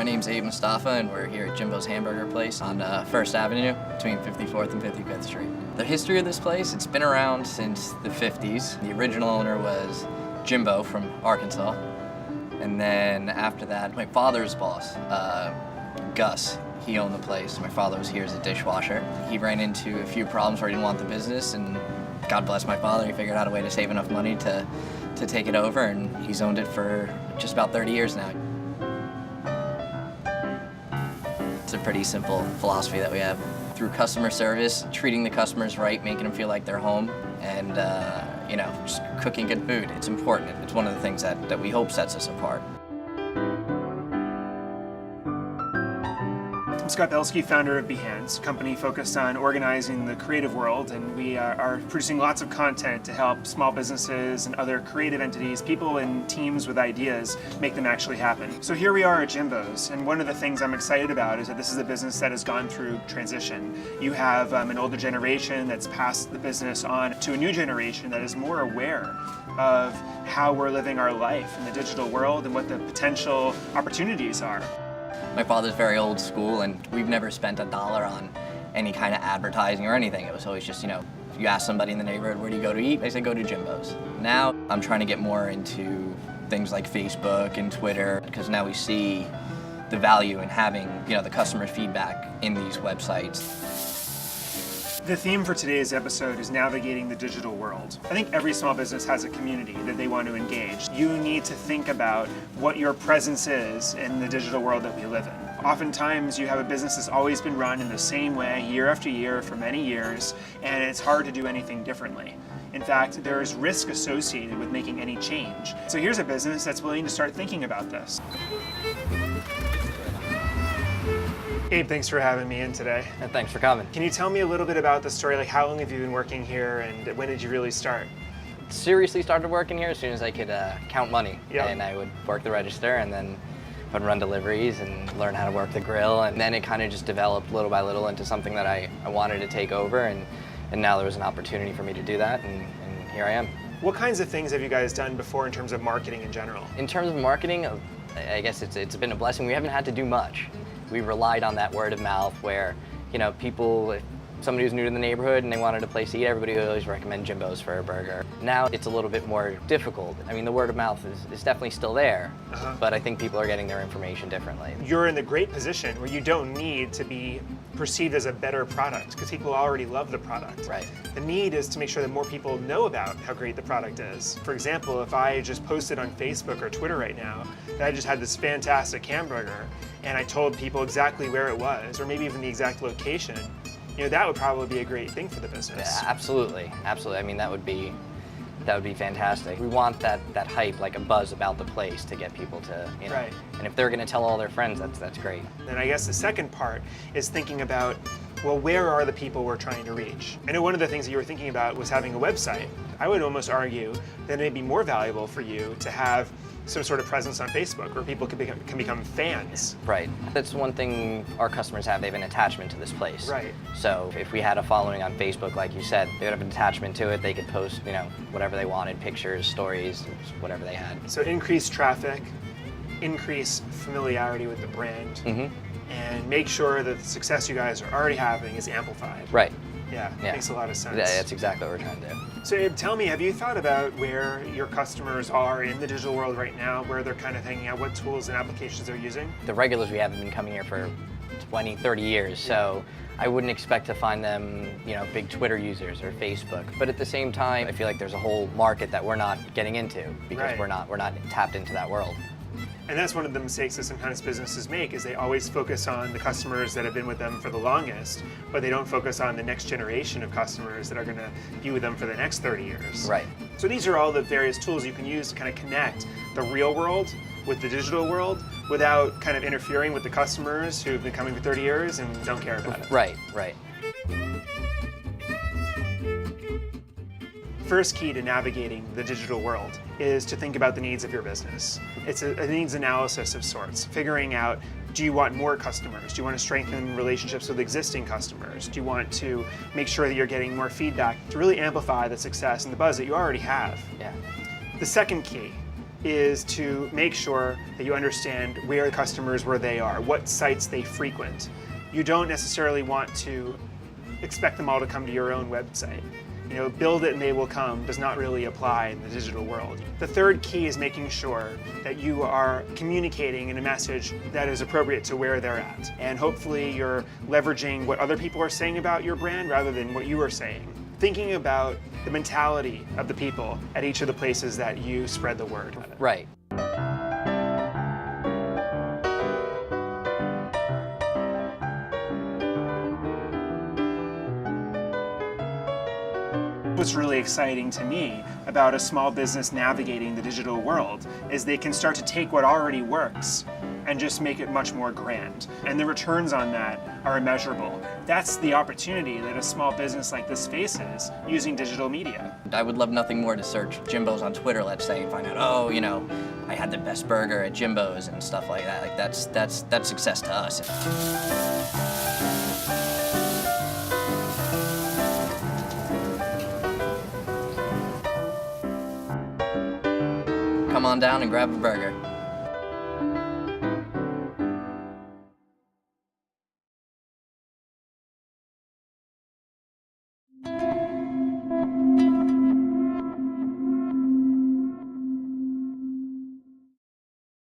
My name's Abe Mustafa, and we're here at Jimbo's Hamburger place on 1st Avenue between 54th and 55th Street. The history of this place, it's been around since the 50s. The original owner was Jimbo from Arkansas. And then after that, my father's boss, Gus, he owned the place. My father was here as a dishwasher. He ran into a few problems where he didn't want the business, and God bless my father, he figured out a way to save enough money to take it over, and he's owned it for just about 30 years now. It's a pretty simple philosophy that we have. Through customer service, treating the customers right, making them feel like they're home, and just cooking good food. It's important. It's one of the things that we hope sets us apart. I'm Scott Belsky, founder of Behance, a company focused on organizing the creative world, and we are producing lots of content to help small businesses and other creative entities, people and teams with ideas, make them actually happen. So here we are at Jimbo's, and one of the things I'm excited about is that this is a business that has gone through transition. You have an older generation that's passed the business on to a new generation that is more aware of how we're living our life in the digital world and what the potential opportunities are. My father's very old school, and we've never spent $1 on any kind of advertising or anything. It was always just, if you ask somebody in the neighborhood, where do you go to eat? They say, go to Jimbo's. Now, I'm trying to get more into things like Facebook and Twitter, because now we see the value in having, the customer feedback in these websites. The theme for today's episode is navigating the digital world. I think every small business has a community that they want to engage. You need to think about what your presence is in the digital world that we live in. Oftentimes you have a business that's always been run in the same way year after year for many years, and it's hard to do anything differently. In fact, there is risk associated with making any change. So here's a business that's willing to start thinking about this. Abe, thanks for having me in today. And thanks for coming. Can you tell me a little bit about the story? Like, how long have you been working here, and when did you really start? Seriously started working here as soon as I could count money. Yep. And I would work the register, and then would run deliveries and learn how to work the grill. And then it kind of just developed little by little into something that I wanted to take over, and now there was an opportunity for me to do that, and here I am. What kinds of things have you guys done before in terms of marketing in general? In terms of marketing, I guess it's been a blessing. We haven't had to do much. We relied on that word of mouth where, people, if somebody was new to the neighborhood and they wanted a place to eat, everybody would always recommend Jimbo's for a burger. Now it's a little bit more difficult. I mean, the word of mouth is definitely still there, but I think people are getting their information differently. You're in the great position where you don't need to be perceived as a better product because people already love the product. Right. The need is to make sure that more people know about how great the product is. For example, if I just posted on Facebook or Twitter right now that I just had this fantastic hamburger and I told people exactly where it was, or maybe even the exact location, that would probably be a great thing for the business. Yeah, absolutely, absolutely. I mean, that would be fantastic. We want that hype, like a buzz about the place, to get people to, Right. And if they're going to tell all their friends, that's great. And I guess the second part is thinking about, well, where are the people we're trying to reach? I know one of the things that you were thinking about was having a website. I would almost argue that it may be more valuable for you to have some sort of presence on Facebook where people can become fans. Right. That's one thing our customers have. They have an attachment to this place. Right. So if we had a following on Facebook, like you said, they would have an attachment to it. They could post, whatever they wanted, pictures, stories, whatever they had. So increase traffic, increase familiarity with the brand, and make sure that the success you guys are already having is amplified. Right. Yeah, makes a lot of sense. Yeah, that's exactly what we're trying to do. So Abe, tell me, have you thought about where your customers are in the digital world right now, where they're kind of hanging out, what tools and applications they're using? The regulars we have been coming here for 20, 30 years, so I wouldn't expect to find them, big Twitter users or Facebook. But at the same time, I feel like there's a whole market that we're not getting into because we're not tapped into that world. And that's one of the mistakes that sometimes businesses make, is they always focus on the customers that have been with them for the longest, but they don't focus on the next generation of customers that are going to be with them for the next 30 years. Right. So these are all the various tools you can use to kind of connect the real world with the digital world without kind of interfering with the customers who've been coming for 30 years and don't care about it. Right. First key to navigating the digital world is to think about the needs of your business. It's a needs analysis of sorts, figuring out, do you want more customers? Do you want to strengthen relationships with existing customers? Do you want to make sure that you're getting more feedback to really amplify the success and the buzz that you already have? Yeah. The second key is to make sure that you understand where customers, where they are, what sites they frequent. You don't necessarily want to expect them all to come to your own website. You know, build it and they will come does not really apply in the digital world. The third key is making sure that you are communicating in a message that is appropriate to where they're at. And hopefully you're leveraging what other people are saying about your brand rather than what you are saying. Thinking about the mentality of the people at each of the places that you spread the word. Right. What's really exciting to me about a small business navigating the digital world is they can start to take what already works and just make it much more grand. And the returns on that are immeasurable. That's the opportunity that a small business like this faces using digital media. I would love nothing more to search Jimbo's on Twitter, let's say, and find out, oh, you know, I had the best burger at Jimbo's and stuff like that. Like that's success to us. Come on down and grab a burger.